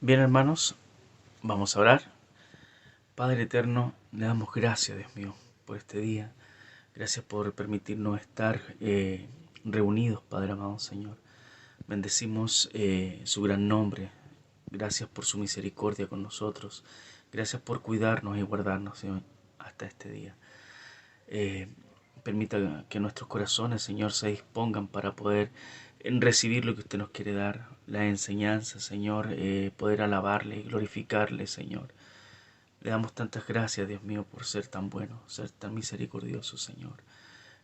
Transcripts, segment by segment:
Bien, hermanos, vamos a orar. Padre eterno, le damos gracias, Dios mío, por este día. Gracias por permitirnos estar reunidos, Padre amado Señor. Bendecimos su gran nombre. Gracias por su misericordia con nosotros. Gracias por cuidarnos y guardarnos, Señor, hasta este día. Eh, Permita que nuestros corazones, Señor, se dispongan para poder recibir lo que usted nos quiere dar, la enseñanza, Señor, poder alabarle y glorificarle, Señor. Le damos tantas gracias, Dios mío, por ser tan bueno, ser tan misericordioso, Señor.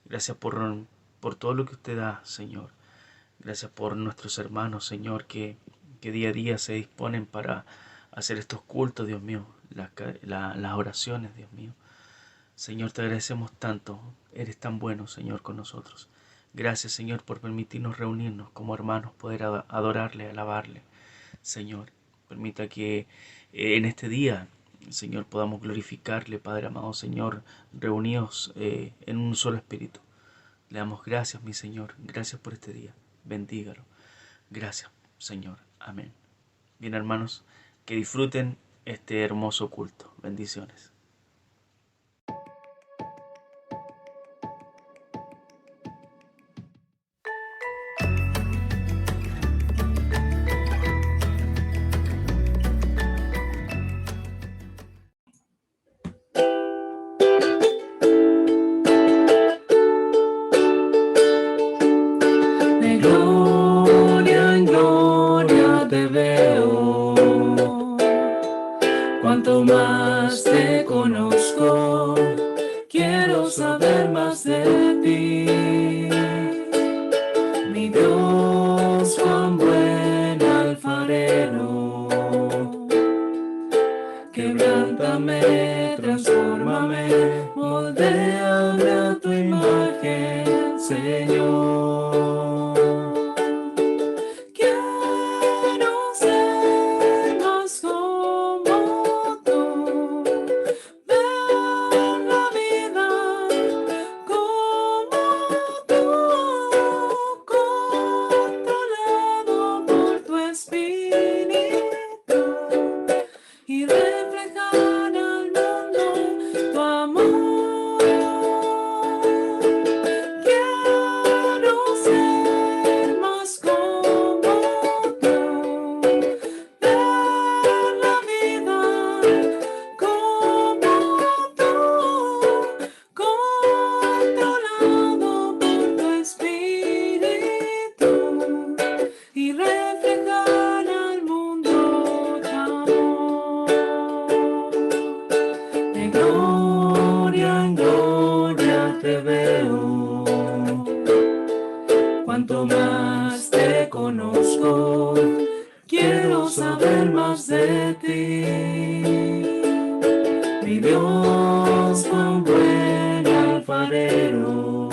Gracias por todo lo que usted da, Señor. Gracias por nuestros hermanos, Señor, que día a día se disponen para hacer estos cultos, Dios mío, las oraciones, Dios mío. Señor, te agradecemos tanto. Eres tan bueno, Señor, con nosotros. Gracias, Señor, por permitirnos reunirnos como hermanos, poder adorarle, alabarle. Señor, permita que en este día, Señor, podamos glorificarle, Padre amado, Señor, reunidos en un solo espíritu. Le damos gracias, mi Señor. Gracias por este día. Bendígalo. Gracias, Señor. Amén. Bien, hermanos, que disfruten este hermoso culto. Bendiciones. De gloria en gloria te veo, cuanto más te conozco, quiero saber más de ti. Mi Dios, cuán buen alfarero, quebrántame, transfórmame, moldéame a tu imagen, Señor. Quiero ser más como tú, ver la vida como tú, controlado por tu espíritu y reflejar al mundo tu amor. Quiero ser más como tú, ver la vida como tú, controlado por tu espíritu y reflejar al mundo tu amor. De gloria en gloria te veo, cuanto más te conozco, quiero saber más de ti. Mi Dios, cuán buen alfarero,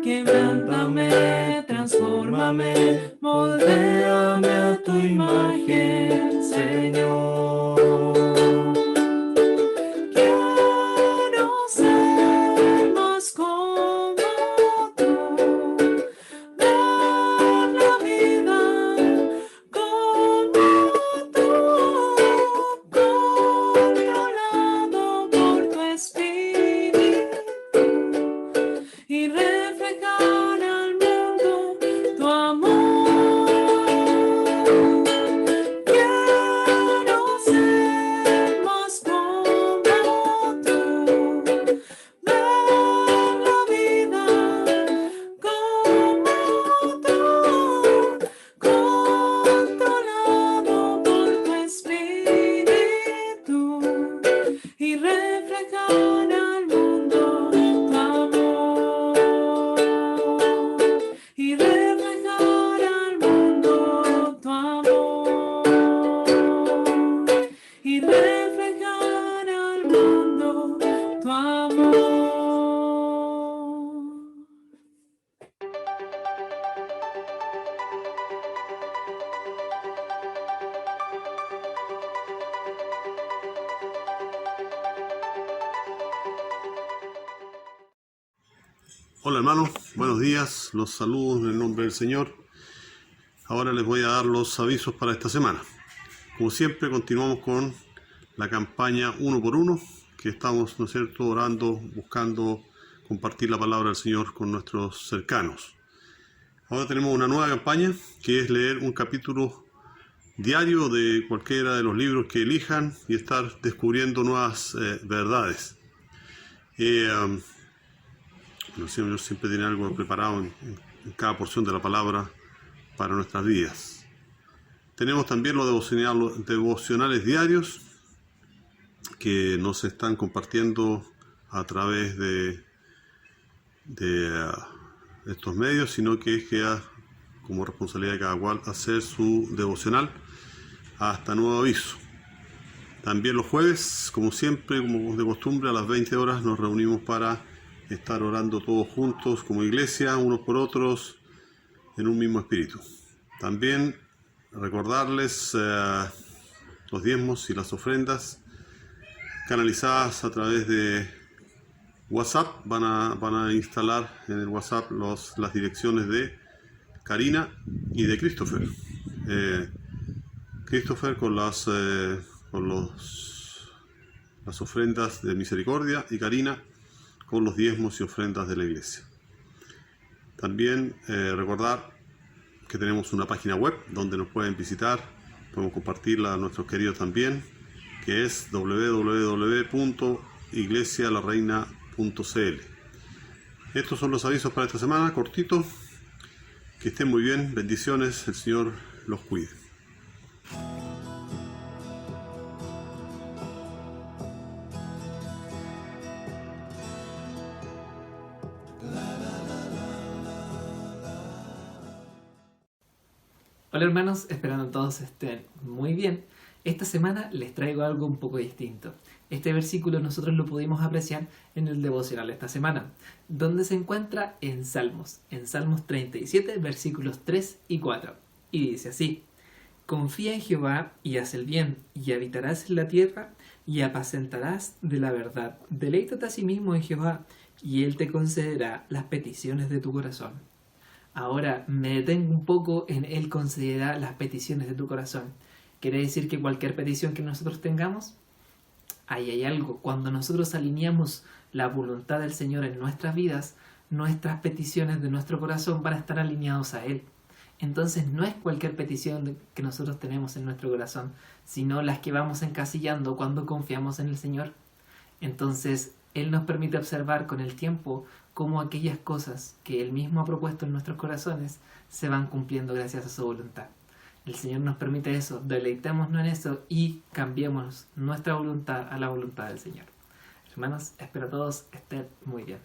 quebrántame, transfórmame, moldéame a tu imagen, Señor. Quiero ser más como tú, ver la vida como tú, controlado por tu espíritu y reflejar al mundo tu amor. Quiero ser más como tú, ver la vida como tú, controlado por tu espíritu y reflejar al mundo tu amor. Y reflejar al mundo tu amor. Y reflejar al mundo tu amor. Hola hermanos, buenos días, los saludos en el nombre del Señor. Ahora les voy a dar los avisos para esta semana. Como siempre, continuamos con la campaña Uno por Uno, que estamos, ¿no es cierto?, orando, buscando compartir la palabra del Señor con nuestros cercanos. Ahora tenemos una nueva campaña, que es leer un capítulo diario de cualquiera de los libros que elijan y estar descubriendo nuevas verdades. El Señor siempre tiene algo preparado en cada porción de la palabra para nuestras vidas. Tenemos también los devocionales diarios que nos están compartiendo a través de estos medios, sino que queda como responsabilidad de cada cual hacer su devocional hasta nuevo aviso. También los jueves, como siempre, como de costumbre, a las 20 horas nos reunimos para estar orando todos juntos como iglesia, unos por otros, en un mismo espíritu. También recordarles los diezmos y las ofrendas canalizadas a través de WhatsApp. Van a instalar en el WhatsApp las direcciones de Karina y de Christopher. Christopher con las ofrendas de misericordia y Karina con los diezmos y ofrendas de la iglesia. También recordar que tenemos una página web donde nos pueden visitar, podemos compartirla a nuestros queridos también, que es www.iglesialareina.cl. Estos son los avisos para esta semana, cortitos. Que estén muy bien, bendiciones, el Señor los cuide. Hola hermanos, esperando todos estén muy bien. Esta semana les traigo algo un poco distinto. Este versículo nosotros lo pudimos apreciar en el devocional esta semana, donde se encuentra en Salmos 37, versículos 3 y 4. Y dice así: confía en Jehová y haz el bien, y habitarás en la tierra, y apacentarás de la verdad. Deleítate a sí mismo en Jehová, y Él te concederá las peticiones de tu corazón. Ahora me detengo un poco en Él concederá las peticiones de tu corazón. ¿Quiere decir que cualquier petición que nosotros tengamos? Ahí hay algo. Cuando nosotros alineamos la voluntad del Señor en nuestras vidas, nuestras peticiones de nuestro corazón van a estar alineados a Él. Entonces no es cualquier petición que nosotros tenemos en nuestro corazón, sino las que vamos encasillando cuando confiamos en el Señor. Entonces Él nos permite observar con el tiempo cómo aquellas cosas que Él mismo ha propuesto en nuestros corazones se van cumpliendo gracias a su voluntad. El Señor nos permite eso, deleitémonos en eso y cambiemos nuestra voluntad a la voluntad del Señor. Hermanos, espero todos estén muy bien.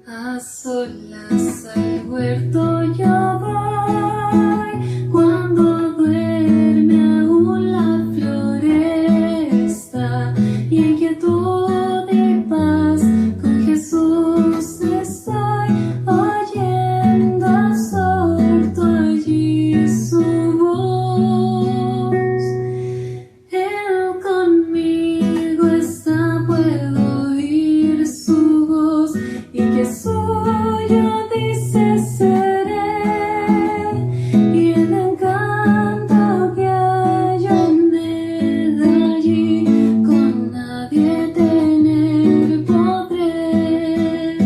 A solas al huerto yo voy, cuando duerme aún la floresta, y en quietud y paz con Jesús estoy, oyendo absorto allí su voz. Él conmigo está, puedo oír su voz, y que suyo dice seré, y el encanto que hallo me da allí, con nadie tener podré.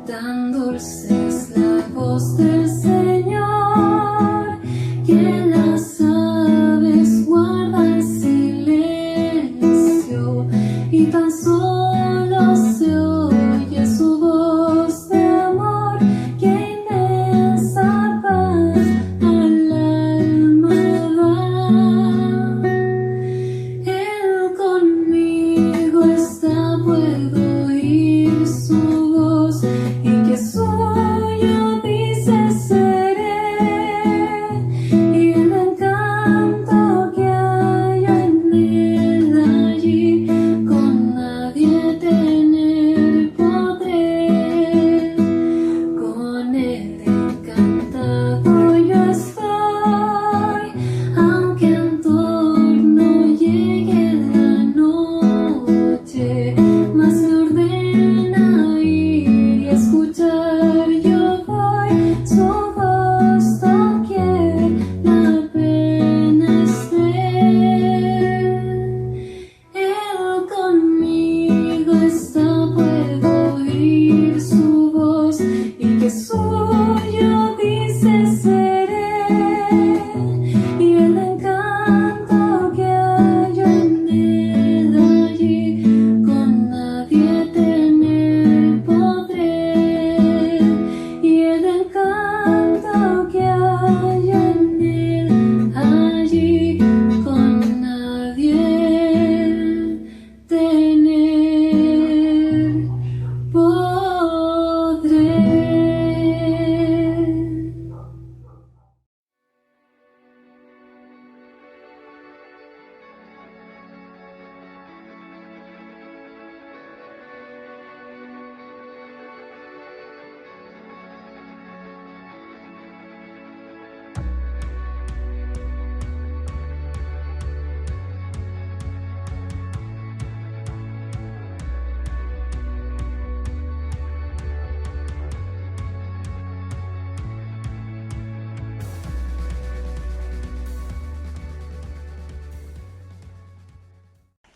Tan dulce es la voz del Señor, que las aves guardan silencio, y tan solo se oye su voz de amor, que inmensa paz al alma da. Él conmigo está, puedo oír su voz, y que suyo dice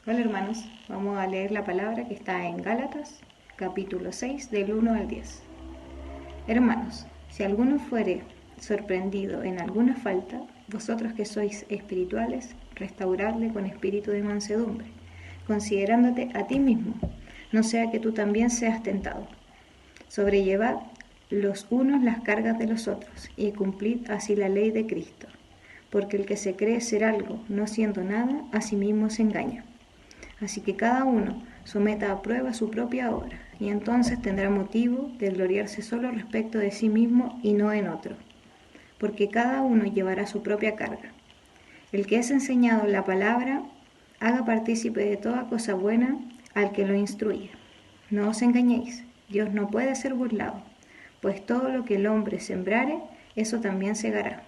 Hola hermanos, vamos a leer la palabra que está en Gálatas, capítulo 6, del 1 al 10. Hermanos, si alguno fuere sorprendido en alguna falta, vosotros que sois espirituales, restauradle con espíritu de mansedumbre, considerándote a ti mismo, no sea que tú también seas tentado. Sobrellevad los unos las cargas de los otros, y cumplid así la ley de Cristo. Porque el que se cree ser algo, no siendo nada, a sí mismo se engaña. Así que cada uno someta a prueba su propia obra, y entonces tendrá motivo de gloriarse solo respecto de sí mismo y no en otro, porque cada uno llevará su propia carga. El que es enseñado la palabra, haga partícipe de toda cosa buena al que lo instruye. No os engañéis, Dios no puede ser burlado, pues todo lo que el hombre sembrare, eso también segará.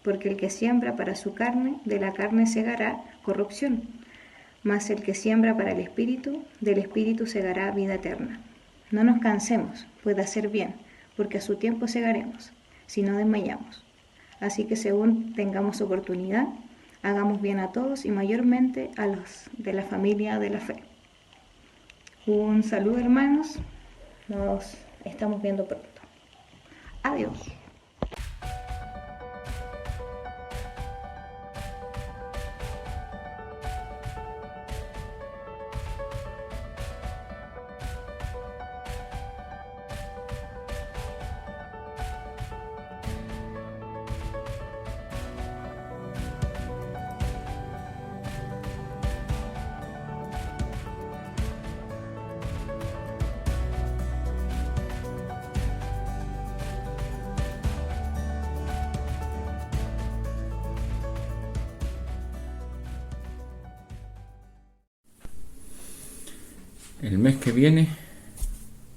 Porque el que siembra para su carne, de la carne segará corrupción. Mas el que siembra para el Espíritu, del Espíritu segará vida eterna. No nos cansemos, pues de hacer bien, porque a su tiempo segaremos, si no desmayamos. Así que según tengamos oportunidad, hagamos bien a todos y mayormente a los de la familia de la fe. Un saludo hermanos, nos estamos viendo pronto. Adiós. El mes que viene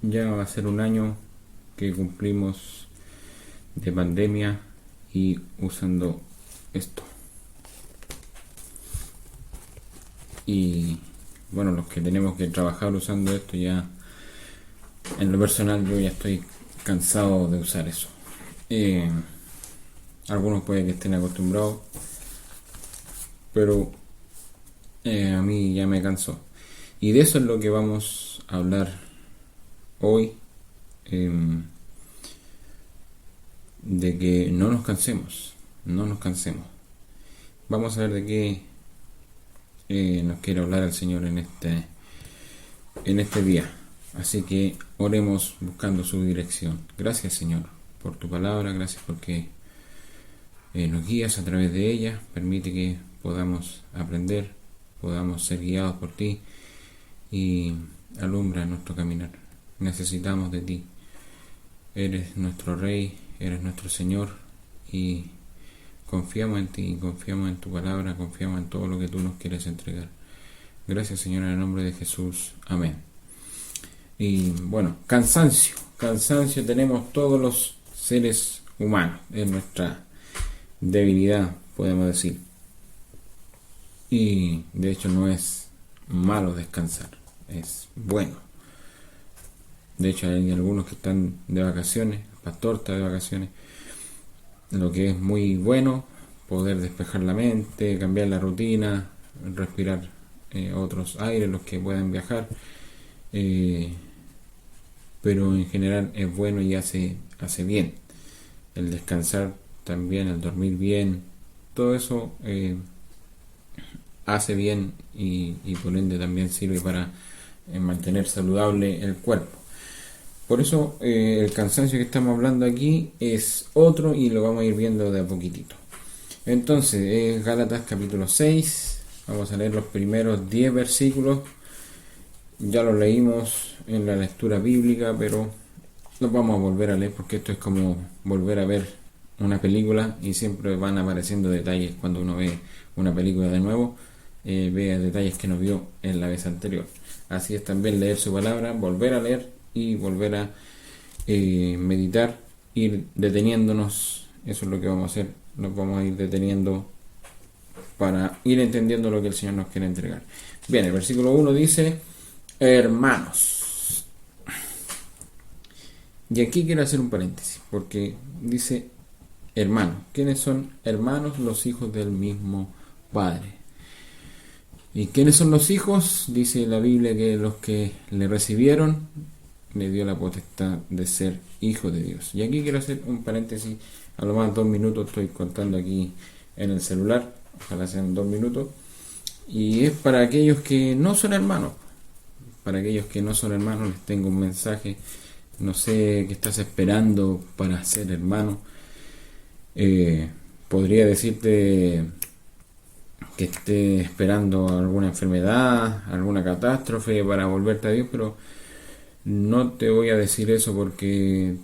ya va a ser un año que cumplimos de pandemia y usando esto. Y bueno, los que tenemos que trabajar usando esto, ya en lo personal yo ya estoy cansado de usar eso. Algunos pueden que estén acostumbrados, pero a mí ya me cansó. Y de eso es lo que vamos a hablar hoy, de que no nos cansemos. Vamos a ver de qué nos quiere hablar el Señor en este día. Así que oremos buscando su dirección. Gracias, Señor, por tu palabra. Gracias porque nos guías a través de ella. Permite que podamos aprender, podamos ser guiados por ti y alumbra nuestro caminar. Necesitamos de ti. Eres nuestro Rey, eres nuestro Señor y confiamos en ti, confiamos en tu palabra, confiamos en todo lo que tú nos quieres entregar. Gracias, Señor, en el nombre de Jesús. Amén. Y bueno, cansancio tenemos todos los seres humanos, es nuestra debilidad, podemos decir. Y de hecho no es malo descansar, es bueno. De hecho hay algunos que están de vacaciones, el pastor está de vacaciones, lo que es muy bueno, poder despejar la mente, cambiar la rutina, respirar otros aires, los que puedan viajar, pero en general es bueno y hace bien. El descansar también, el dormir bien, todo eso hace bien y por ende también sirve para mantener saludable el cuerpo. Por eso el cansancio que estamos hablando aquí es otro y lo vamos a ir viendo de a poquitito. Entonces, Gálatas capítulo 6, vamos a leer los primeros 10 versículos. Ya los leímos en la lectura bíblica, pero los vamos a volver a leer porque esto es como volver a ver una película y siempre van apareciendo detalles cuando uno ve una película de nuevo, vea detalles que no vio en la vez anterior. Así es también leer su palabra, volver a leer y volver a meditar, ir deteniéndonos. Eso es lo que vamos a hacer, nos vamos a ir deteniendo para ir entendiendo lo que el Señor nos quiere entregar. Bien, el versículo 1 dice: hermanos. Y aquí quiero hacer un paréntesis porque dice hermanos. ¿Quiénes son hermanos? Los hijos del mismo Padre. ¿Y quiénes son los hijos? Dice la Biblia que los que le recibieron le dio la potestad de ser hijo de Dios. Y aquí quiero hacer un paréntesis, a lo más 2 minutos estoy contando aquí en el celular, ojalá sean 2 minutos, y es para aquellos que no son hermanos. Para aquellos que no son hermanos les tengo un mensaje. No sé qué estás esperando para ser hermano. Podría decirte que estés esperando alguna enfermedad, alguna catástrofe para volverte a Dios, pero no te voy a decir eso porque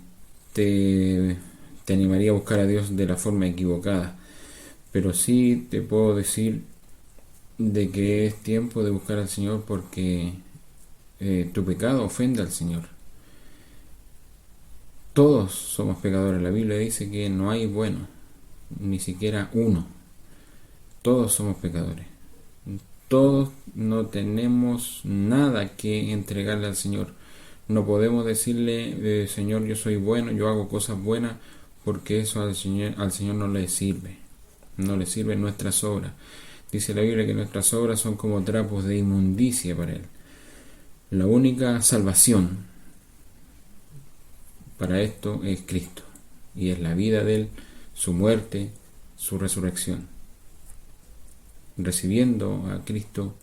te animaría a buscar a Dios de la forma equivocada. Pero sí te puedo decir de que es tiempo de buscar al Señor porque tu pecado ofende al Señor. Todos somos pecadores. La Biblia dice que no hay bueno, ni siquiera uno. Todos somos pecadores. Todos no tenemos nada que entregarle al Señor. No podemos decirle, Señor, yo soy bueno, yo hago cosas buenas, porque eso al Señor no le sirve. No le sirven nuestras obras. Dice la Biblia que nuestras obras son como trapos de inmundicia para Él. La única salvación para esto es Cristo, y es la vida de Él, su muerte, su resurrección. Recibiendo a Cristo,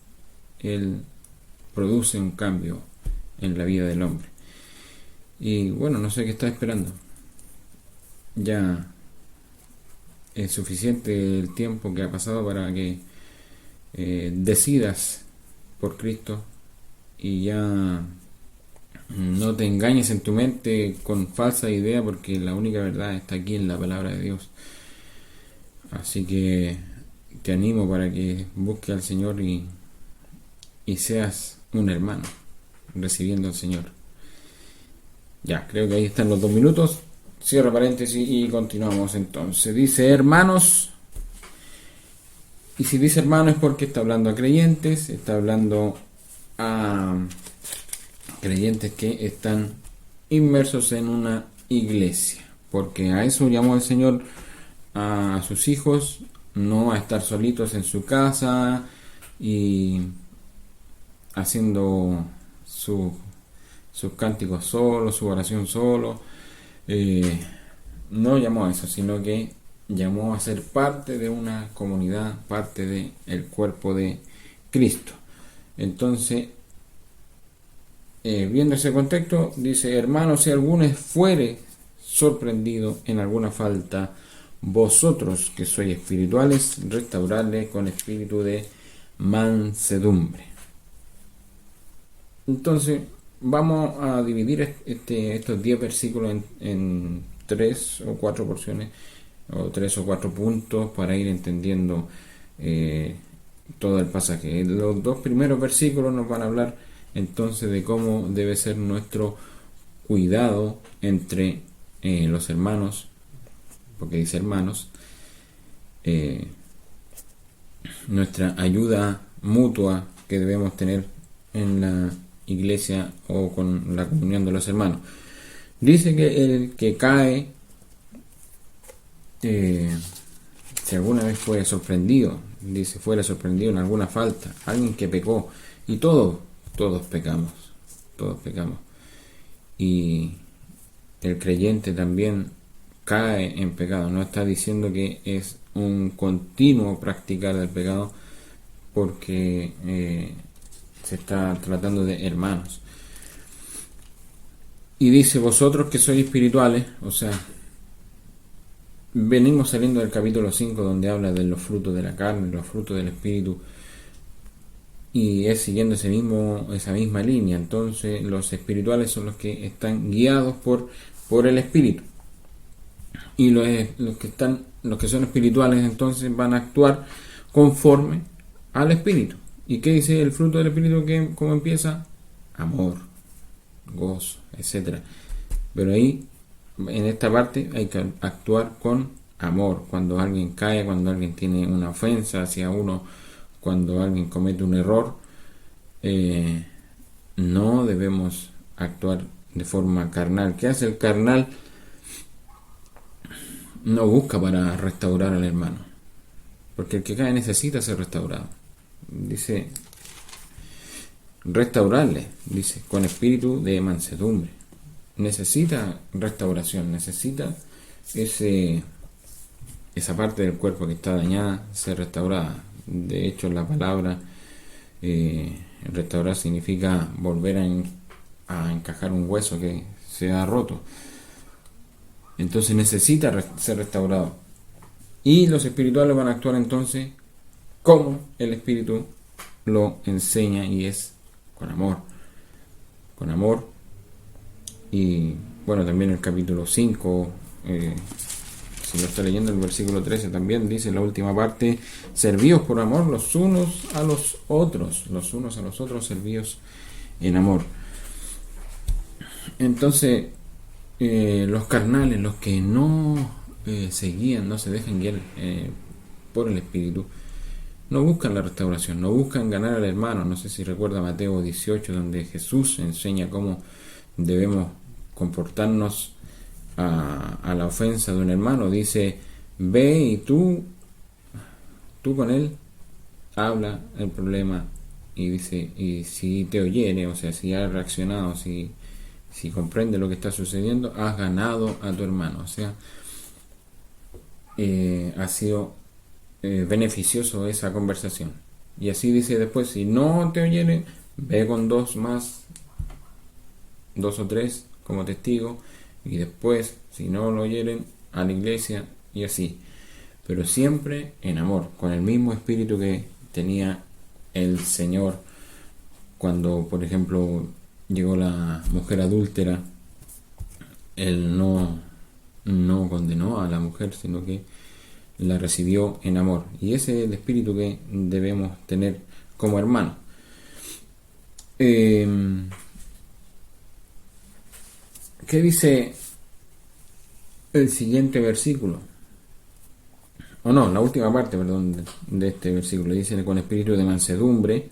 Él produce un cambio en la vida del hombre. Y bueno, no sé qué está esperando. Ya es suficiente el tiempo que ha pasado para que decidas por Cristo y ya no te engañes en tu mente con falsa idea, porque la única verdad está aquí en la palabra de Dios. Así que te animo para que busques al Señor y seas un hermano recibiendo al Señor. Ya, creo que ahí están los 2 minutos. Cierro paréntesis y continuamos entonces. Dice hermanos. Y si dice hermano es porque está hablando a creyentes, está hablando a creyentes que están inmersos en una iglesia, porque a eso llamó el Señor a sus hijos, no a estar solitos en su casa y haciendo sus cánticos solos, su oración solo. No llamó a eso, sino que llamó a ser parte de una comunidad, parte del cuerpo de Cristo. Entonces, viendo ese contexto, dice: hermanos, si alguno fuere sorprendido en alguna falta, vosotros que sois espirituales, restauradle con espíritu de mansedumbre. Entonces, vamos a dividir estos 10 versículos en 3 o 4 porciones, o 3 o 4 puntos, para ir entendiendo todo el pasaje. Los 2 primeros versículos nos van a hablar entonces de cómo debe ser nuestro cuidado entre los hermanos, porque dice hermanos, nuestra ayuda mutua que debemos tener en la iglesia o con la comunión de los hermanos. Dice que el que cae, si alguna vez fue sorprendido, dice fuera sorprendido en alguna falta, alguien que pecó, y todos pecamos, y el creyente también cae en pecado. No está diciendo que es un continuo practicar el pecado, porque se está tratando de hermanos. Y dice: vosotros que sois espirituales, o sea, venimos saliendo del capítulo 5 donde habla de los frutos de la carne, los frutos del espíritu, y es siguiendo esa misma línea. Entonces los espirituales son los que están guiados por el espíritu, y los que son espirituales entonces van a actuar conforme al espíritu. ¿Y qué dice el fruto del espíritu? ¿Cómo empieza? Amor, gozo, etcétera. Pero ahí, en esta parte, hay que actuar con amor. Cuando alguien cae, cuando alguien tiene una ofensa hacia uno, cuando alguien comete un error, no debemos actuar de forma carnal. ¿Qué hace el carnal? No busca para restaurar al hermano, porque el que cae necesita ser restaurado. dice restaurarle, dice, con espíritu de mansedumbre. Necesita restauración, necesita esa parte del cuerpo que está dañada ser restaurada. De hecho, la palabra restaurar significa volver a encajar un hueso que se ha roto. Entonces necesita ser restaurado. Y los espirituales van a actuar entonces como el Espíritu lo enseña, y es con amor. Con amor. Y bueno, también el capítulo 5, si lo está leyendo, el versículo 13 también dice, la última parte, servíos por amor los unos a los otros, servíos en amor. Entonces, los carnales, los que no se guían, no se dejan guiar por el Espíritu, no buscan la restauración, no buscan ganar al hermano. No sé si recuerda Mateo 18, donde Jesús enseña cómo debemos comportarnos a la ofensa de un hermano. Dice, ve y tú con él habla el problema, y dice, y si te oyere, o sea, si ha reaccionado, si comprende lo que está sucediendo, has ganado a tu hermano. O sea, ha sido beneficioso esa conversación. Y así dice después, si no te oyere, ve con dos o tres como testigo, y después, si no lo oyeren, a la iglesia, y así. Pero siempre en amor, con el mismo espíritu que tenía el Señor cuando, por ejemplo, llegó la mujer adúltera. Él no condenó a la mujer, sino que la recibió en amor. Y ese es el espíritu que debemos tener como hermanos. ¿Qué dice el siguiente versículo? La última parte, de este versículo. Dice, con espíritu de mansedumbre,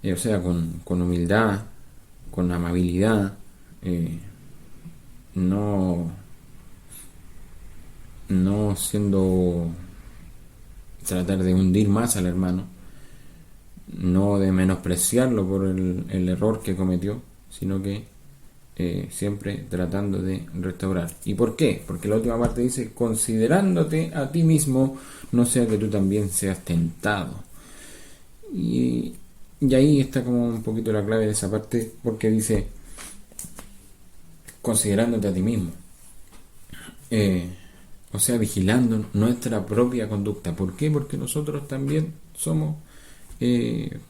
o sea, con humildad, con amabilidad, no siendo, tratar de hundir más al hermano, no de menospreciarlo por el error que cometió, sino que siempre tratando de restaurar. ¿Y por qué? Porque la última parte dice, considerándote a ti mismo, no sea que tú también seas tentado. Y ahí está como un poquito la clave de esa parte, porque dice, considerándote a ti mismo. O sea, vigilando nuestra propia conducta. ¿Por qué? Porque nosotros también somos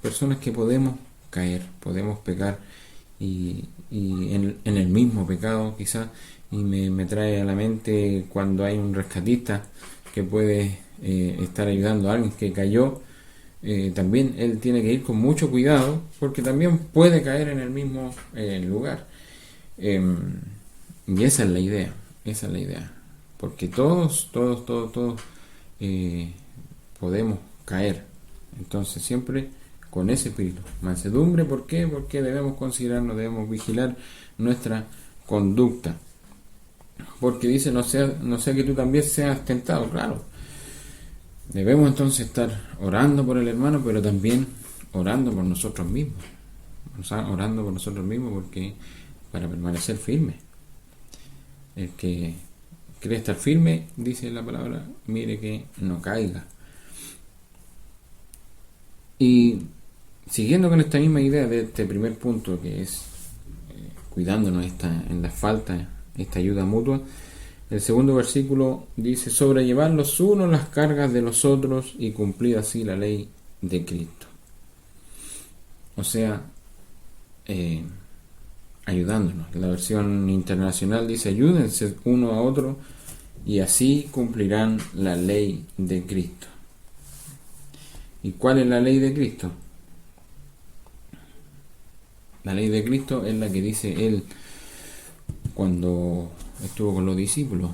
personas que podemos caer, podemos pecar, y en el mismo pecado quizás. Y me trae a la mente cuando hay un rescatista que puede estar ayudando a alguien que cayó. También él tiene que ir con mucho cuidado, porque también puede caer en el mismo lugar. Y esa es la idea, porque todos podemos caer. Entonces siempre con ese espíritu, mansedumbre. ¿Por qué? Porque debemos considerarnos, debemos vigilar nuestra conducta, porque dice, no sea que tú también seas tentado. Claro, debemos entonces estar orando por el hermano, pero también orando por nosotros mismos, porque para permanecer firme. El que quiere estar firme, dice la palabra, mire que no caiga. Y siguiendo con esta misma idea de este primer punto, que es cuidándonos en las faltas, esta ayuda mutua, el segundo versículo dice, sobrellevar los unos las cargas de los otros y cumplir así la ley de Cristo. O sea, ayudándonos. La versión internacional dice, ayúdense uno a otro y así cumplirán la ley de Cristo. ¿Y cuál es la ley de Cristo? La ley de Cristo es la que dice él cuando estuvo con los discípulos.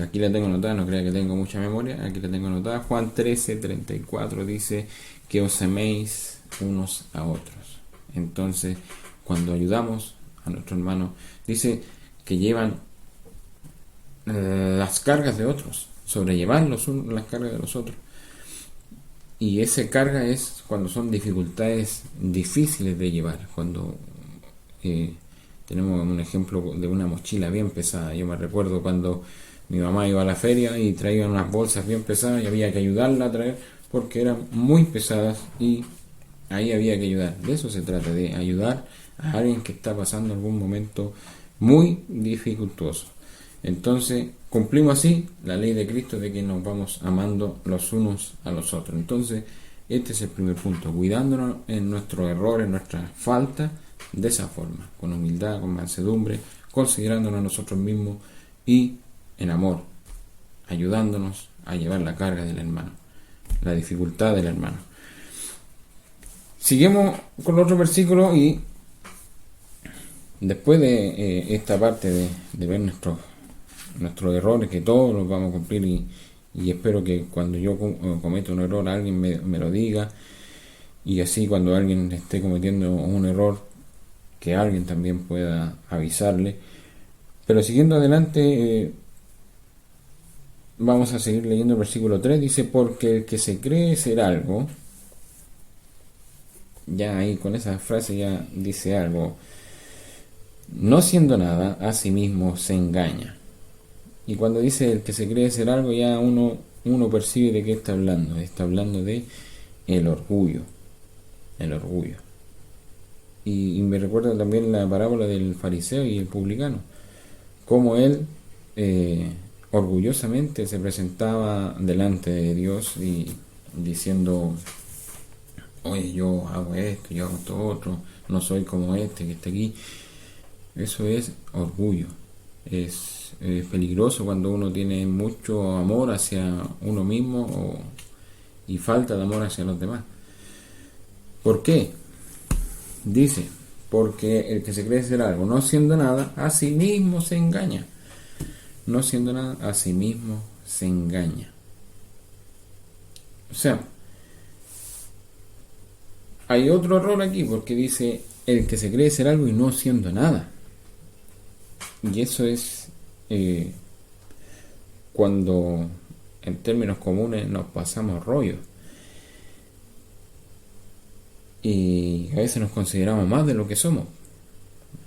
Aquí la tengo anotada, no crea que tengo mucha memoria, aquí la tengo anotada. Juan 13:34 dice que os améis unos a otros. Entonces, cuando ayudamos a nuestro hermano, dice que llevan las cargas de otros, sobrellevar las cargas de los otros. Y esa carga es cuando son dificultades difíciles de llevar, cuando tenemos un ejemplo de una mochila bien pesada. Yo me recuerdo cuando mi mamá iba a la feria y traía unas bolsas bien pesadas y había que ayudarla a traer porque eran muy pesadas y ahí había que ayudar. De eso se trata, de ayudar a alguien que está pasando algún momento muy dificultoso. Entonces cumplimos así la ley de Cristo de que nos vamos amando los unos a los otros. Entonces este es el primer punto, cuidándonos en nuestros errores, en nuestras faltas, de esa forma, con humildad, con mansedumbre, considerándonos a nosotros mismos y en amor, ayudándonos a llevar la carga del hermano, la dificultad del hermano. Seguimos con el otro versículo y después de esta parte de ver nuestros errores, que todos los vamos a cumplir y espero que cuando yo cometo un error alguien me lo diga, y así cuando alguien esté cometiendo un error que alguien también pueda avisarle. Pero siguiendo adelante, vamos a seguir leyendo el versículo 3. Dice: porque el que se cree ser algo, ya ahí con esa frase ya dice algo, no siendo nada, a sí mismo se engaña. Y cuando dice el que se cree ser algo, ya uno percibe de qué está hablando. Está hablando de el orgullo. El orgullo. Y me recuerda también la parábola del fariseo y el publicano. Cómo él orgullosamente se presentaba delante de Dios y diciendo: oye, yo hago esto, yo hago esto otro, no soy como este que está aquí. Eso es orgullo. Es peligroso cuando uno tiene mucho amor hacia uno mismo y falta de amor hacia los demás. ¿Por qué? Dice: porque el que se cree ser algo, no siendo nada, a sí mismo se engaña. No siendo nada, a sí mismo se engaña. O sea, hay otro error aquí, porque dice el que se cree ser algo y no siendo nada. Y eso es cuando en términos comunes nos pasamos rollo. Y a veces nos consideramos más de lo que somos.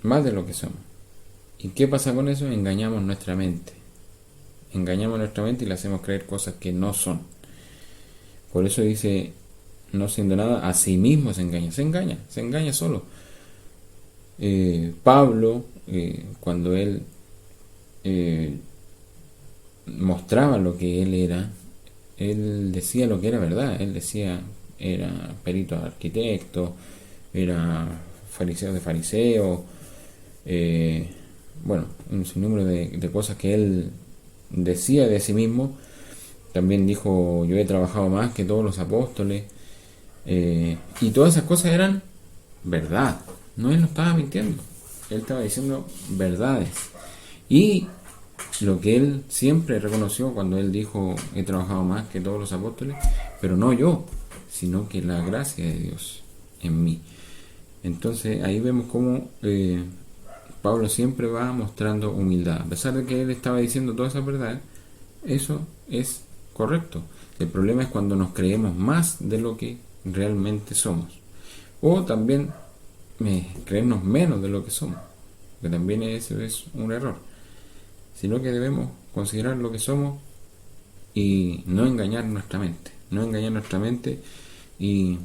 Más de lo que somos. ¿Y qué pasa con eso? Engañamos nuestra mente. Engañamos nuestra mente y le hacemos creer cosas que no son. Por eso dice, no siendo nada, a sí mismo se engaña. Se engaña solo. Pablo, cuando él mostraba lo que él era, él decía lo que era verdad. Él decía, era perito arquitecto, era fariseo de fariseo, bueno, un sinnúmero de cosas que él decía de sí mismo. También dijo: yo he trabajado más que todos los apóstoles, y todas esas cosas eran verdad. No, él no estaba mintiendo, él estaba diciendo verdades. Y lo que él siempre reconoció cuando él dijo: he trabajado más que todos los apóstoles, pero no yo, sino que la gracia de Dios en mí. Entonces ahí vemos cómo Pablo siempre va mostrando humildad. A pesar de que él estaba diciendo toda esa verdad, eso es correcto. El problema es cuando nos creemos más de lo que realmente somos. O también creernos menos de lo que somos, que también eso es un error. Sino que debemos considerar lo que somos y no engañar nuestra mente. No engañar nuestra mente y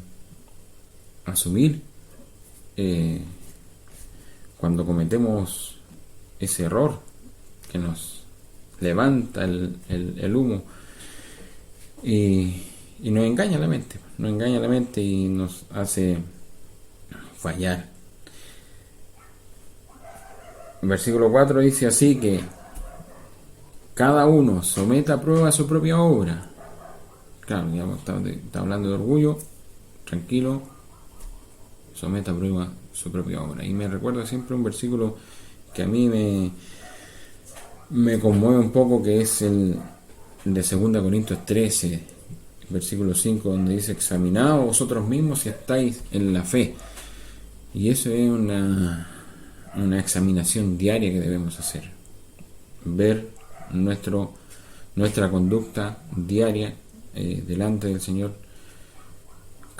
asumir cuando cometemos ese error que nos levanta el humo y nos engaña la mente y nos hace fallar. Versículo 4 dice así que cada uno someta a prueba su propia obra. Claro, ya está hablando de orgullo. Tranquilo, someta a prueba su propia obra. Y me recuerda siempre un versículo que a mí me conmueve un poco, que es el de 2 Corintios 13, versículo 5, donde dice: examinaos vosotros mismos si estáis en la fe. Y eso es una examinación diaria que debemos hacer. Ver nuestra conducta diaria delante del Señor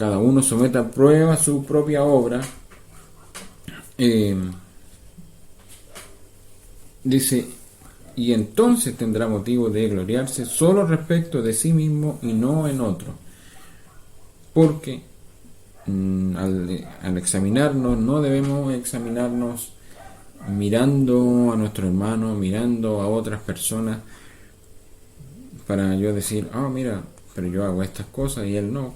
cada uno someta a prueba su propia obra. Dice, y entonces tendrá motivo de gloriarse solo respecto de sí mismo y no en otro. Porque al examinarnos, no debemos examinarnos mirando a nuestro hermano, mirando a otras personas, para yo decir, mira, pero yo hago estas cosas y él no,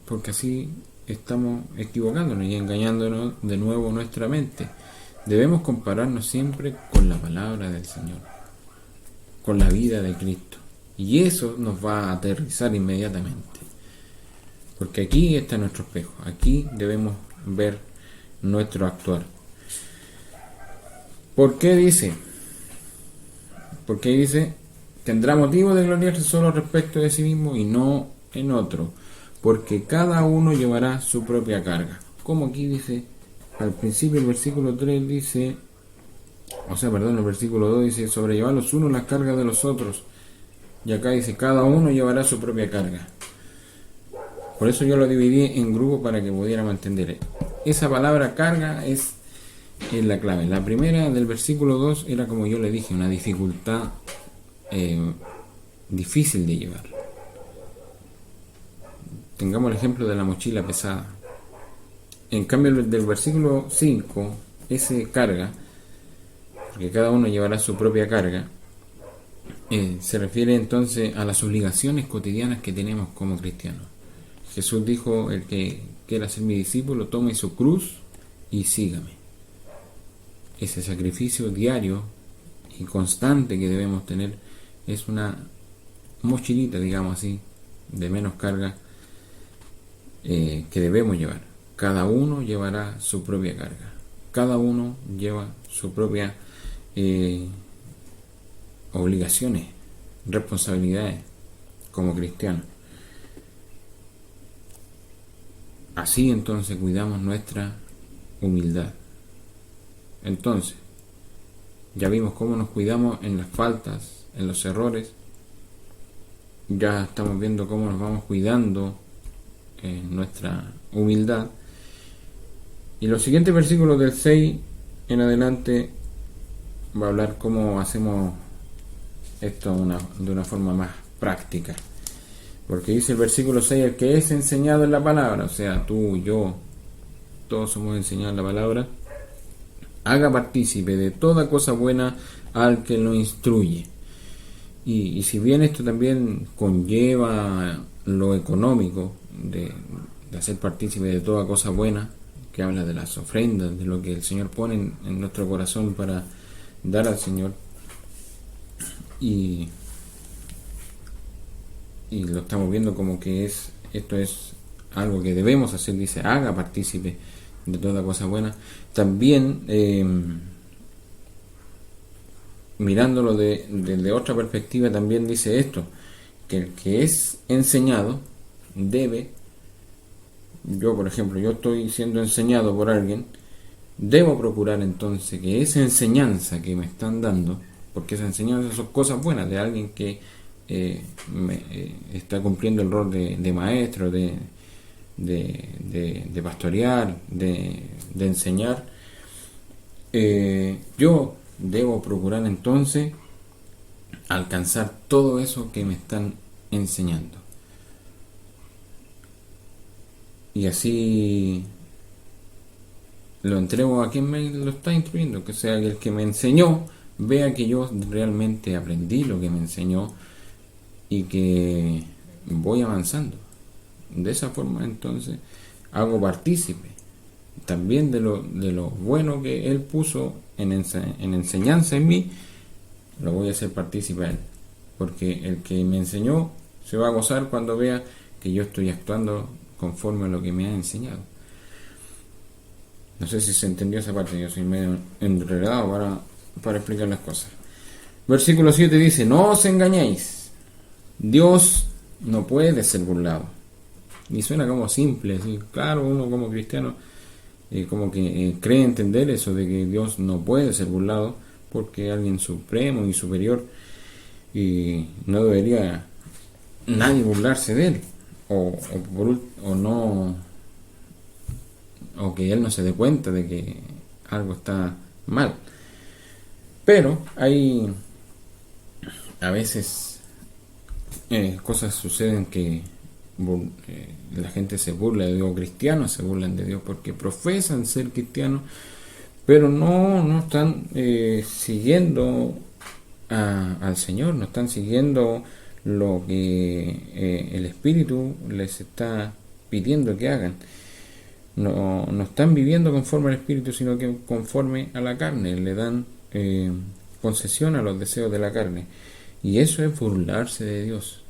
porque así estamos equivocándonos y engañándonos de nuevo nuestra mente. Debemos compararnos siempre con la palabra del Señor, con la vida de Cristo, y eso nos va a aterrizar inmediatamente, porque aquí está nuestro espejo, aquí debemos ver nuestro actuar. ¿Por qué dice? Porque dice, tendrá motivo de gloriarse solo respecto de sí mismo y no en otro, porque cada uno llevará su propia carga. Como aquí dice, al principio el versículo 3 dice, el versículo 2 dice, sobrellevar los unos las cargas de los otros. Y acá dice, cada uno llevará su propia carga. Por eso yo lo dividí en grupos para que pudiéramos entender. Esa palabra carga es la clave. La primera del versículo 2 era, como yo le dije, una dificultad difícil de llevar. Tengamos el ejemplo de la mochila pesada. En cambio del versículo 5, ese carga, porque cada uno llevará su propia carga, se refiere entonces a las obligaciones cotidianas que tenemos como cristianos. Jesús dijo, el que quiera ser mi discípulo, tome su cruz y sígame. Ese sacrificio diario y constante que debemos tener es una mochilita, digamos así, de menos carga que debemos llevar. Cada uno llevará su propia carga. Cada uno lleva su propia obligaciones, responsabilidades como cristianos. Así entonces cuidamos nuestra humildad. Entonces, ya vimos cómo nos cuidamos en las faltas, en los errores. Ya estamos viendo cómo nos vamos cuidando en nuestra humildad. Y los siguientes versículos del 6 en adelante va a hablar cómo hacemos esto de una forma más práctica. Porque dice el versículo 6, el que es enseñado en la palabra, o sea, tú, yo, todos somos enseñados en la palabra, haga partícipe de toda cosa buena al que lo instruye. Y si bien esto también conlleva lo económico de hacer partícipe de toda cosa buena, que habla de las ofrendas, de lo que el Señor pone en nuestro corazón para dar al Señor, y lo estamos viendo como que esto es algo que debemos hacer. Dice, haga partícipe de toda cosa buena. También mirándolo desde otra perspectiva, también dice esto, que el que es enseñado debe, yo por ejemplo, yo estoy siendo enseñado por alguien, debo procurar entonces que esa enseñanza que me están dando, porque esa enseñanza son cosas buenas de alguien que está cumpliendo el rol de maestro, de pastorear, de enseñar, yo debo procurar entonces alcanzar todo eso que me están enseñando, y así lo entrego a quien me lo está instruyendo, que sea el que me enseñó, vea que yo realmente aprendí lo que me enseñó y que voy avanzando. De esa forma entonces hago partícipe también de lo bueno que él puso en enseñanza en mí, lo voy a hacer partícipe a él, porque el que me enseñó se va a gozar cuando vea que yo estoy actuando conforme a lo que me ha enseñado. No sé si se entendió esa parte, yo soy medio enredado para explicar las cosas. Versículo 7 dice, no os engañéis, Dios no puede ser burlado. Y suena como simple, así. Claro, uno como cristiano como que cree entender eso de que Dios no puede ser burlado porque es alguien supremo y superior y no debería nadie burlarse de él o no, o que él no se dé cuenta de que algo está mal. Pero hay a veces cosas suceden que la gente se burla de Dios, cristianos se burlan de Dios porque profesan ser cristianos, pero no están siguiendo al Señor, no están siguiendo lo que el Espíritu les está pidiendo que hagan. No están viviendo conforme al Espíritu, sino que conforme a la carne. Le dan concesión a los deseos de la carne. Y eso es burlarse de Dios.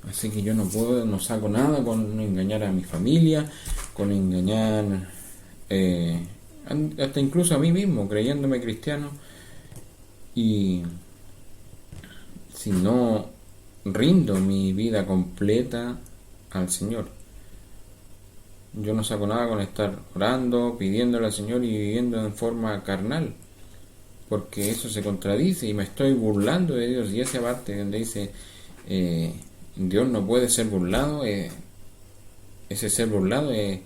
Así que yo no saco nada con engañar a mi familia, con engañar hasta incluso a mí mismo, creyéndome cristiano. Y si no rindo mi vida completa al Señor, yo no saco nada con estar orando, pidiéndole al Señor y viviendo en forma carnal, porque eso se contradice y me estoy burlando de Dios. Y esa parte donde dice Dios no puede ser burlado, ese ser burlado es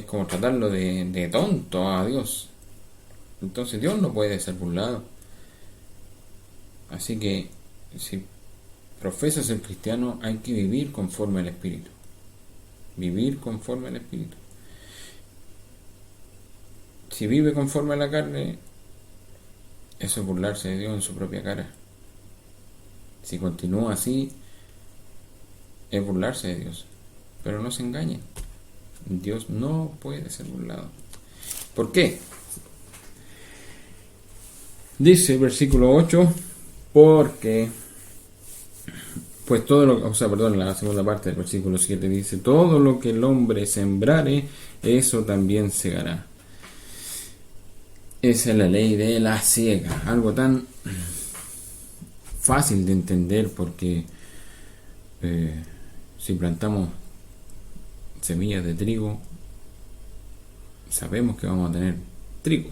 como tratarlo de tonto a Dios. Entonces Dios no puede ser burlado. Así que si profesas ser cristiano, hay que vivir conforme al Espíritu. Vivir conforme al Espíritu. Si vive conforme a la carne, eso es burlarse de Dios en su propia cara. Si continúa así, es burlarse de Dios. Pero no se engañen. Dios no puede ser burlado. ¿Por qué? Dice versículo 8, porque pues la segunda parte del versículo 7 dice, todo lo que el hombre sembrare, eso también segará. Esa es la ley de la siega, algo tan fácil de entender, porque si plantamos semillas de trigo, sabemos que vamos a tener trigo.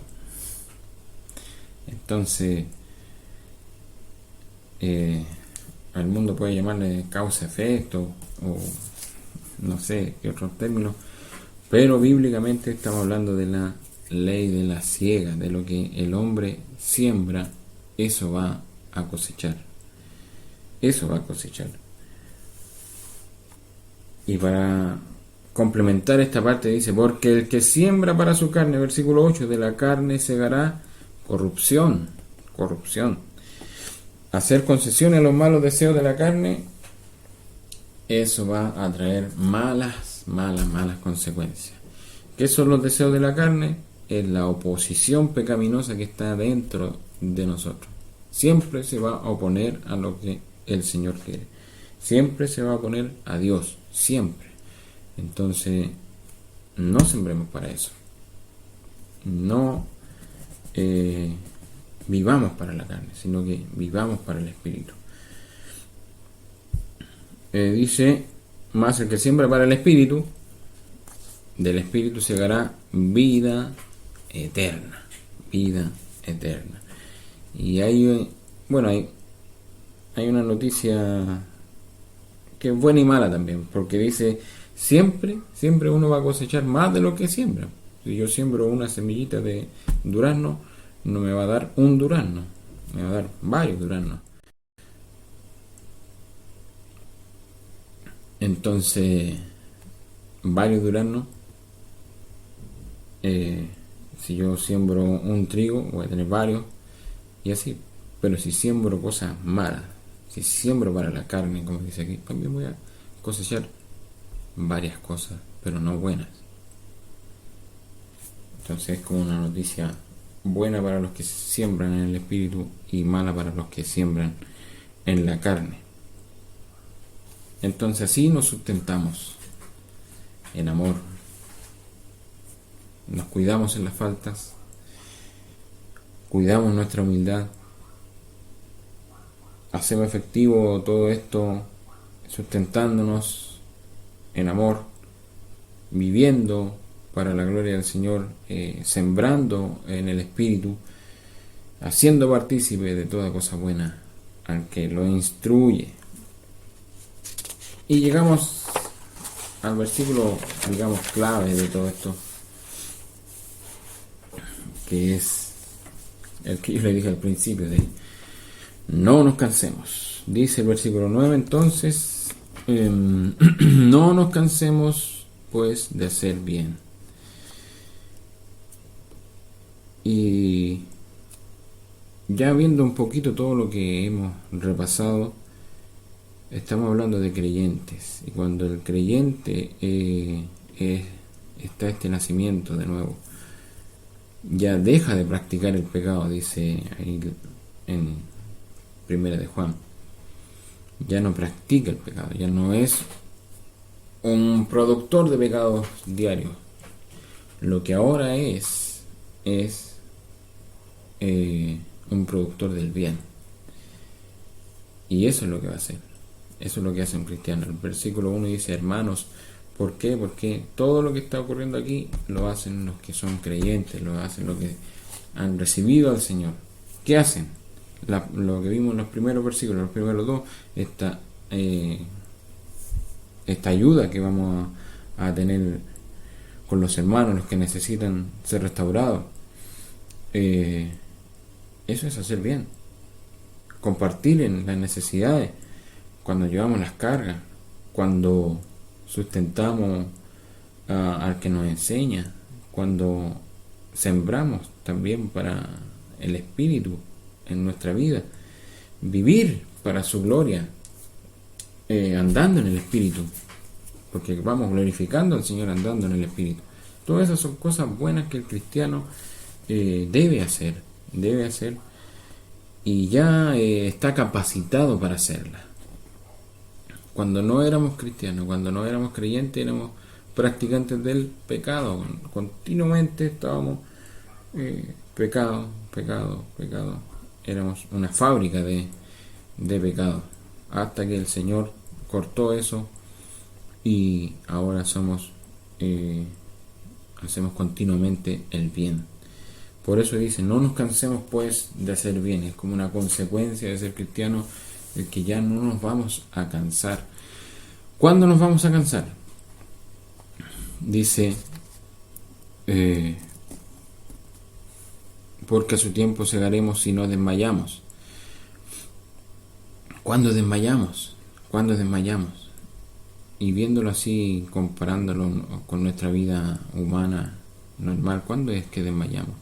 Entonces al mundo puede llamarle causa-efecto o no sé qué otros términos, pero bíblicamente estamos hablando de la ley de la siega, de lo que el hombre siembra, eso va a cosechar. Eso va a cosechar. Y para complementar esta parte dice, porque el que siembra para su carne, versículo 8, de la carne segará corrupción. Hacer concesión a los malos deseos de la carne, eso va a traer malas consecuencias. ¿Qué son los deseos de la carne? Es la oposición pecaminosa que está dentro de nosotros. Siempre se va a oponer a lo que el Señor quiere. Siempre se va a oponer a Dios. Siempre. Entonces, no sembremos para eso. No vivamos para la carne, sino que vivamos para el Espíritu. Dice, más el que siembra para el Espíritu, del Espíritu segará vida eterna. Vida eterna. Y hay una noticia que es buena y mala también, porque dice, siempre uno va a cosechar más de lo que siembra. Si yo siembro una semillita de durazno, no me va a dar un durazno, me va a dar varios duraznos. Entonces, varios duraznos, si yo siembro un trigo, voy a tener varios, y así. Pero si siembro cosas malas, si siembro para la carne, como dice aquí, también voy a cosechar varias cosas, pero no buenas. Entonces es como una noticia buena para los que siembran en el Espíritu y mala para los que siembran en la carne. Entonces así nos sustentamos en amor, nos cuidamos en las faltas, cuidamos nuestra humildad, hacemos efectivo todo esto sustentándonos en amor, viviendo para la gloria del Señor, sembrando en el Espíritu, haciendo partícipe de toda cosa buena al que lo instruye. Y llegamos al versículo, digamos, clave de todo esto, que es el que yo le dije al principio, de no nos cansemos. Dice el versículo 9, entonces, no nos cansemos pues de hacer bien. Y ya viendo un poquito todo lo que hemos repasado, estamos hablando de creyentes. Y cuando el creyente está este nacimiento de nuevo, ya deja de practicar el pecado, dice ahí en Primera de Juan. Ya no practica el pecado, ya no es un productor de pecados diarios. Lo que ahora es un productor del bien. Y eso es lo que va a hacer. Eso es lo que hace un cristiano. El versículo 1 dice, hermanos, ¿por qué? Porque todo lo que está ocurriendo aquí lo hacen los que son creyentes, lo hacen los que han recibido al Señor. ¿Qué hacen? Lo que vimos en los primeros versículos, los primeros dos, esta ayuda que vamos a tener con los hermanos, los que necesitan ser restaurados. Eso es hacer bien. Compartir en las necesidades, cuando llevamos las cargas, cuando sustentamos al que nos enseña, cuando sembramos también para el Espíritu en nuestra vida, vivir para su gloria, andando en el Espíritu, porque vamos glorificando al Señor andando en el Espíritu. Todas esas son cosas buenas que el cristiano debe hacer, y ya está capacitado para hacerlas. Cuando no éramos cristianos, cuando no éramos creyentes, éramos practicantes del pecado. Continuamente estábamos pecado. Éramos una fábrica de pecado. Hasta que el Señor cortó eso y ahora hacemos continuamente el bien. Por eso dice, no nos cansemos pues de hacer bien. Es como una consecuencia de ser cristiano, el que ya no nos vamos a cansar. ¿Cuándo nos vamos a cansar? Dice, porque a su tiempo segaremos si no desmayamos. ¿Cuándo desmayamos? Y viéndolo así, comparándolo con nuestra vida humana normal, ¿cuándo es que desmayamos?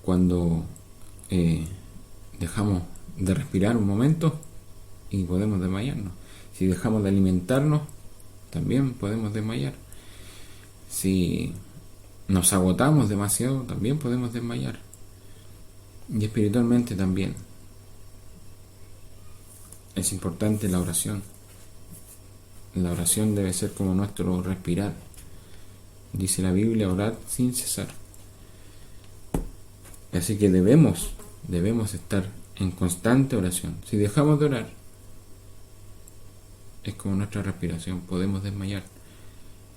Cuando dejamos de respirar un momento y podemos desmayarnos. Si dejamos de alimentarnos, también podemos desmayar. Si nos agotamos demasiado, también podemos desmayar. Y espiritualmente también. Es importante la oración. La oración debe ser como nuestro respirar. Dice la Biblia, orad sin cesar. Así que debemos estar en constante oración. Si dejamos de orar, es como nuestra respiración, podemos desmayar.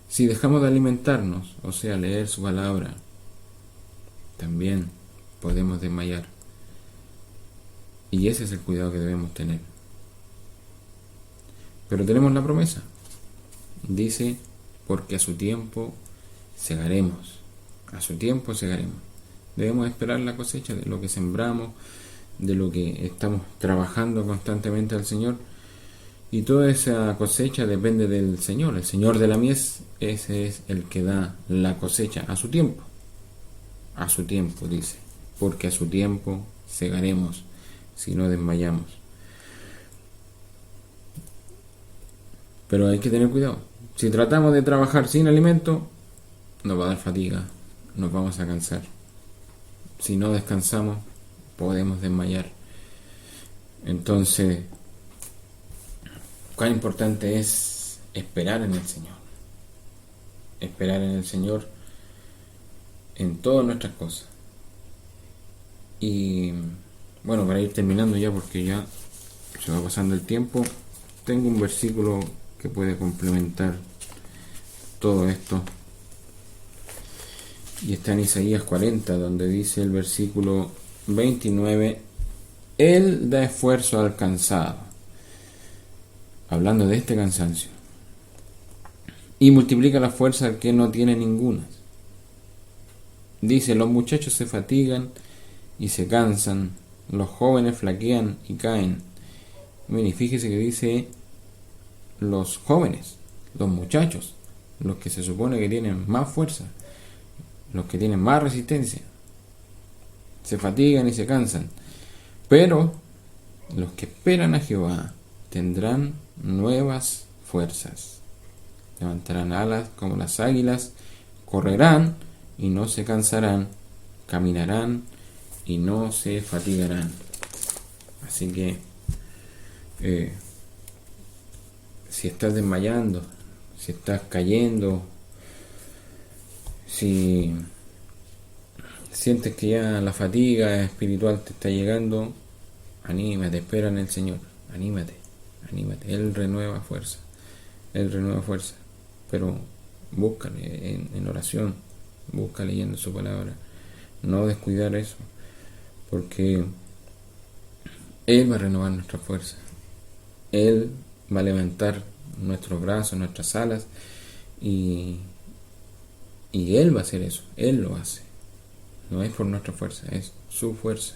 Si dejamos de alimentarnos, o sea, leer su palabra, también podemos desmayar. Y ese es el cuidado que debemos tener. Pero tenemos la promesa. Dice, porque a su tiempo segaremos. A su tiempo segaremos. Debemos esperar la cosecha de lo que sembramos, de lo que estamos trabajando constantemente al Señor. Y toda esa cosecha depende del Señor. El Señor de la mies, ese es el que da la cosecha a su tiempo. A su tiempo, dice. Porque a su tiempo segaremos si no desmayamos. Pero hay que tener cuidado. Si tratamos de trabajar sin alimento, nos va a dar fatiga, nos vamos a cansar. Si no descansamos, podemos desmayar. Entonces, cuán importante es esperar en el Señor. Esperar en el Señor en todas nuestras cosas. Y bueno, para ir terminando ya, porque ya se va pasando el tiempo, tengo un versículo que puede complementar todo esto. Y está en Isaías 40, donde dice el versículo 29, Él da esfuerzo al cansado. Hablando de este cansancio. y multiplica la fuerza al que no tiene ninguna. Dice, los muchachos se fatigan y se cansan, los jóvenes flaquean y caen. Mire, fíjese que dice los jóvenes, los muchachos, los que se supone que tienen más fuerza, los que tienen más resistencia, se fatigan y se cansan. Pero los que esperan a Jehová tendrán nuevas fuerzas. Levantarán alas como las águilas, correrán y no se cansarán, caminarán y no se fatigarán. Así que si estás desmayando, si estás cayendo, si sientes que ya la fatiga espiritual te está llegando, anímate, espera en el Señor, anímate. Él renueva fuerza, pero búscale en oración, busca leyendo su palabra, no descuidar eso, porque Él va a renovar nuestra fuerza, Él va a levantar nuestros brazos, nuestras alas, y Él va a hacer eso, Él lo hace, no es por nuestra fuerza, es su fuerza.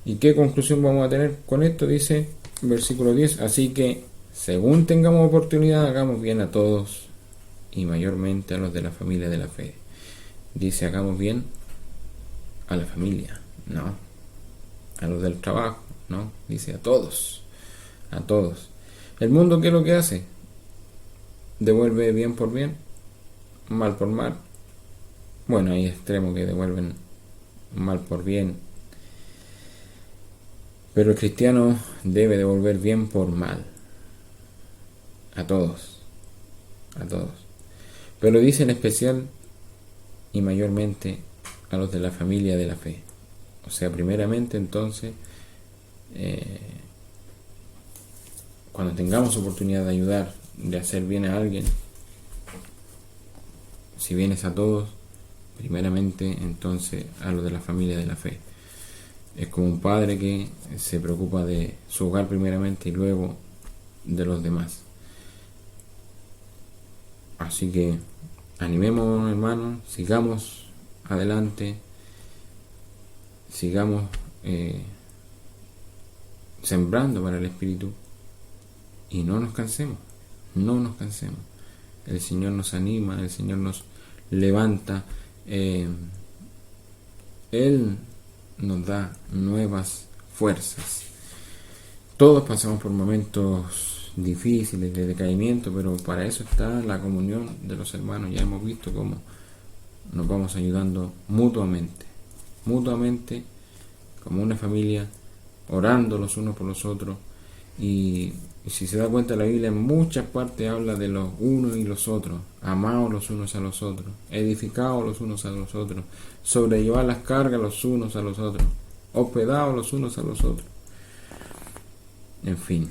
¿Y qué conclusión vamos a tener con esto? Dice versículo 10, así que según tengamos oportunidad, hagamos bien a todos y mayormente a los de la familia de la fe. Dice, hagamos bien a la familia, no, a los del trabajo, no, dice a todos. El mundo, ¿qué es lo que hace? Devuelve bien por bien, mal por mal. Bueno, hay extremos que devuelven mal por bien, pero el cristiano debe devolver bien por mal. A todos. Pero dice en especial y mayormente a los de la familia de la fe. O sea, primeramente entonces, cuando tengamos oportunidad de ayudar, de hacer bien a alguien, si bien es a todos, primeramente entonces a los de la familia de la fe. Es como un padre que se preocupa de su hogar primeramente y luego de los demás. Así que animémonos, hermanos, sigamos adelante, sigamos sembrando para el Espíritu y no nos cansemos. El Señor nos anima, el Señor nos levanta, Él nos da nuevas fuerzas. Todos pasamos por momentos difíciles de decaimiento, pero para eso está la comunión de los hermanos. Ya hemos visto cómo nos vamos ayudando mutuamente como una familia, orando los unos por los otros. Y si se da cuenta, la Biblia en muchas partes habla de los unos y los otros, amados los unos a los otros, edificados los unos a los otros, sobrellevar las cargas los unos a los otros, hospedados los unos a los otros. En fin,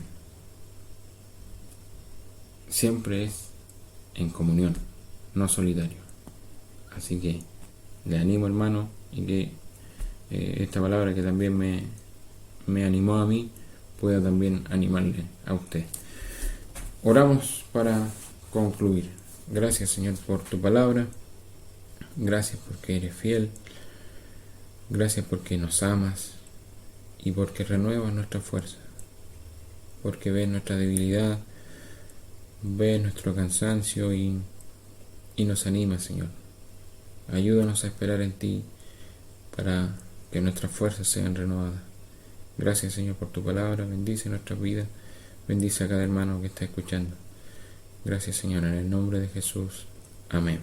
siempre es en comunión, no solitario. Así que le animo, hermano, y que esta palabra que también me animó a mí pueda también animarle a usted. Oramos para concluir. Gracias, Señor, por tu palabra. Gracias porque eres fiel. Gracias porque nos amas y porque renuevas nuestra fuerza. Porque ves nuestra debilidad, ves nuestro cansancio y nos animas, Señor. Ayúdanos a esperar en ti para que nuestras fuerzas sean renovadas. Gracias, Señor, por tu palabra. Bendice nuestras vidas. Bendice a cada hermano que está escuchando. Gracias, Señor, en el nombre de Jesús. Amén.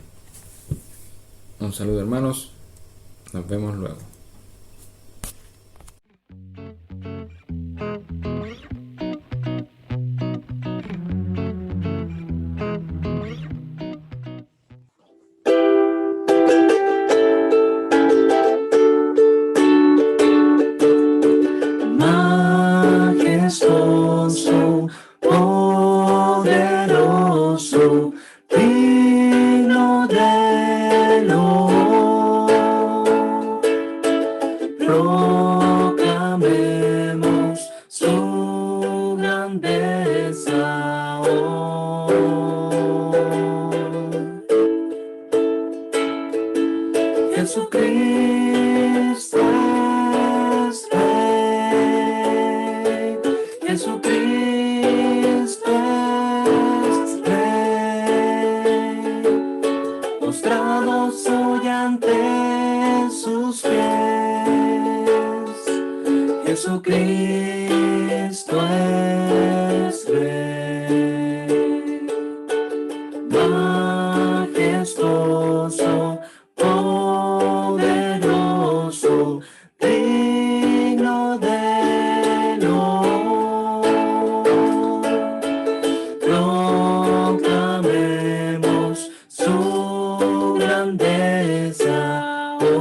Un saludo, hermanos. Nos vemos luego. Majestuoso, poderoso, digno de honor. Proclamemos su grandeza hoy. Jesucristo es Rey, postrado soy ante sus pies. Jesucristo es Rey, majestuoso, poderoso, digno de honor. Proclamemos su grandeza hoy.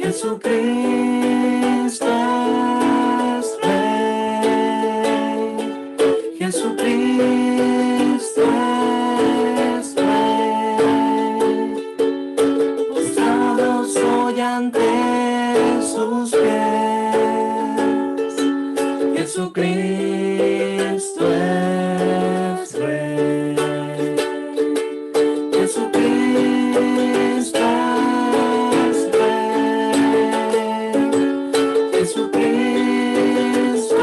Jesucristo es Rey, Jesucristo es Rey, postrado soy ante sus pies. Jesucristo es Rey, Jesucristo es Rey, Jesucristo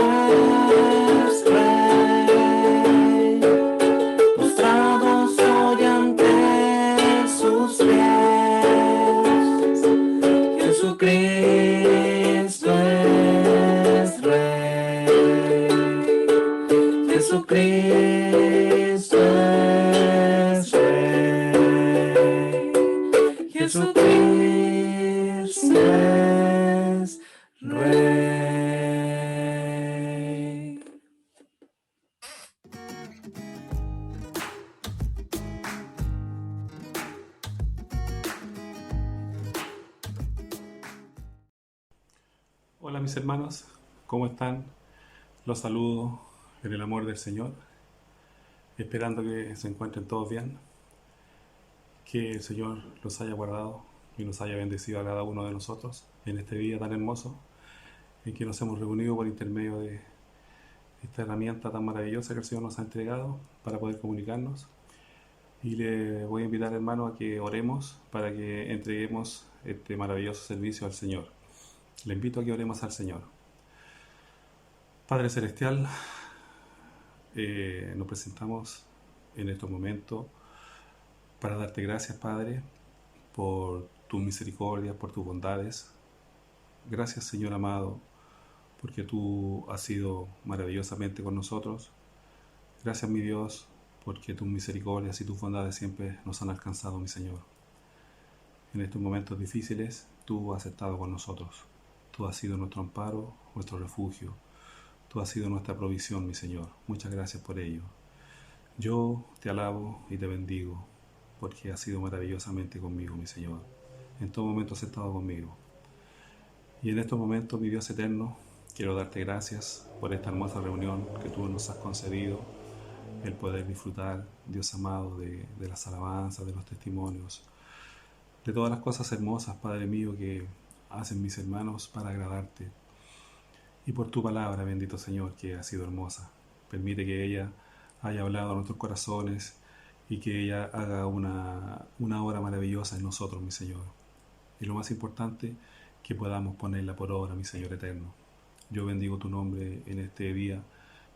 es Rey, postrado soy ante sus pies. Jesucristo es Rey, Jesucristo es Rey, Jesucristo es Rey. Hola mis hermanos, ¿cómo están? Los saludo en el amor del Señor, esperando que se encuentren todos bien, que el Señor los haya guardado y nos haya bendecido a cada uno de nosotros en este día tan hermoso en que nos hemos reunido por intermedio de esta herramienta tan maravillosa que el Señor nos ha entregado para poder comunicarnos. Y le voy a invitar, hermano, a que oremos para que entreguemos este maravilloso servicio al Señor. Le invito a que oremos al Señor. Padre Celestial, nos presentamos en estos momentos para darte gracias, Padre, por tu misericordia, por tus bondades. Gracias, Señor amado, porque tú has sido maravillosamente con nosotros. Gracias, mi Dios, porque tus misericordias y tus bondades siempre nos han alcanzado, mi Señor. En estos momentos difíciles, tú has estado con nosotros. Tú has sido nuestro amparo, nuestro refugio. Tú has sido nuestra provisión, mi Señor. Muchas gracias por ello. Yo te alabo y te bendigo, porque has sido maravillosamente conmigo, mi Señor. En todo momento has estado conmigo. Y en estos momentos, mi Dios eterno, quiero darte gracias por esta hermosa reunión que tú nos has concedido, el poder disfrutar, Dios amado, de las alabanzas, de los testimonios, de todas las cosas hermosas, Padre mío, que hacen mis hermanos para agradarte. Y por tu palabra, bendito Señor, que ha sido hermosa. Permite que ella haya hablado a nuestros corazones y que ella haga una obra maravillosa en nosotros, mi Señor. Y lo más importante, que podamos ponerla por obra, mi Señor eterno. Yo bendigo tu nombre en este día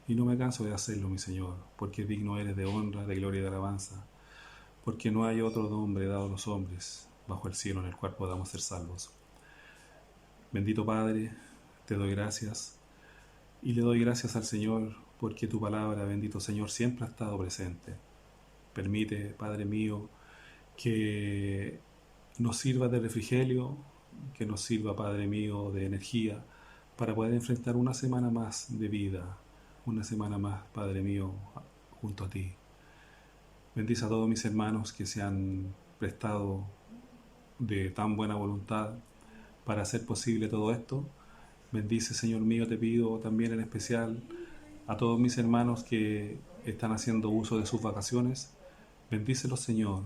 y no me canso de hacerlo, mi Señor, porque digno eres de honra, de gloria y de alabanza, porque no hay otro nombre dado a los hombres bajo el cielo en el cual podamos ser salvos. Bendito Padre, te doy gracias y le doy gracias al Señor porque tu palabra, bendito Señor, siempre ha estado presente. Permite, Padre mío, que nos sirva de refrigerio, que nos sirva, Padre mío, de energía para poder enfrentar una semana más de vida, una semana más, Padre mío, junto a ti. Bendice a todos mis hermanos que se han prestado de tan buena voluntad para hacer posible todo esto. Bendice, Señor mío, te pido también en especial a todos mis hermanos que están haciendo uso de sus vacaciones. Bendícelos, Señor,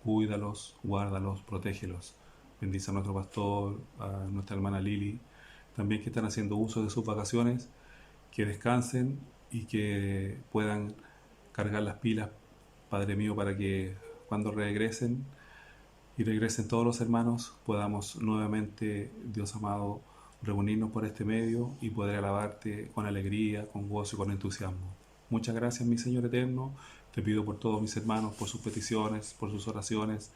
cuídalos, guárdalos, protégelos. Bendice a nuestro pastor, a nuestra hermana Lili, también que están haciendo uso de sus vacaciones, que descansen y que puedan cargar las pilas, Padre mío, para que cuando regresen y regresen todos los hermanos, podamos nuevamente, Dios amado, reunirnos por este medio y poder alabarte con alegría, con gozo y con entusiasmo. Muchas gracias, mi Señor eterno. Te pido por todos mis hermanos, por sus peticiones, por sus oraciones,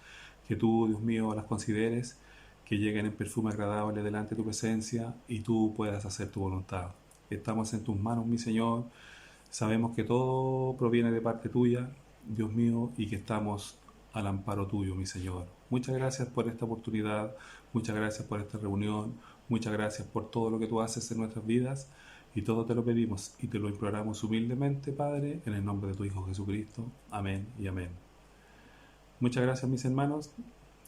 que tú, Dios mío, las consideres, que lleguen en perfume agradable delante de tu presencia y tú puedas hacer tu voluntad. Estamos en tus manos, mi Señor. Sabemos que todo proviene de parte tuya, Dios mío, y que estamos al amparo tuyo, mi Señor. Muchas gracias por esta oportunidad, muchas gracias por esta reunión, muchas gracias por todo lo que tú haces en nuestras vidas, y todo te lo pedimos y te lo imploramos humildemente, Padre, en el nombre de tu Hijo Jesucristo. Amén y amén. Muchas gracias, mis hermanos,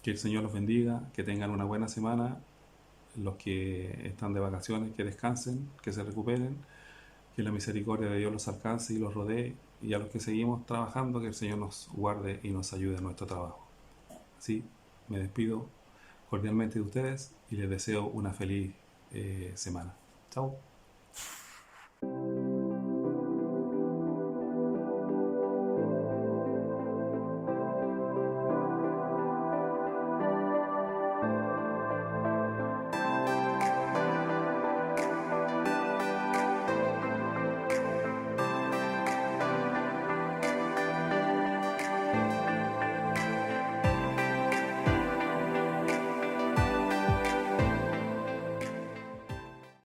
que el Señor los bendiga, que tengan una buena semana, los que están de vacaciones, que descansen, que se recuperen, que la misericordia de Dios los alcance y los rodee, y a los que seguimos trabajando, que el Señor nos guarde y nos ayude en nuestro trabajo. Así, me despido cordialmente de ustedes y les deseo una feliz semana. Chao.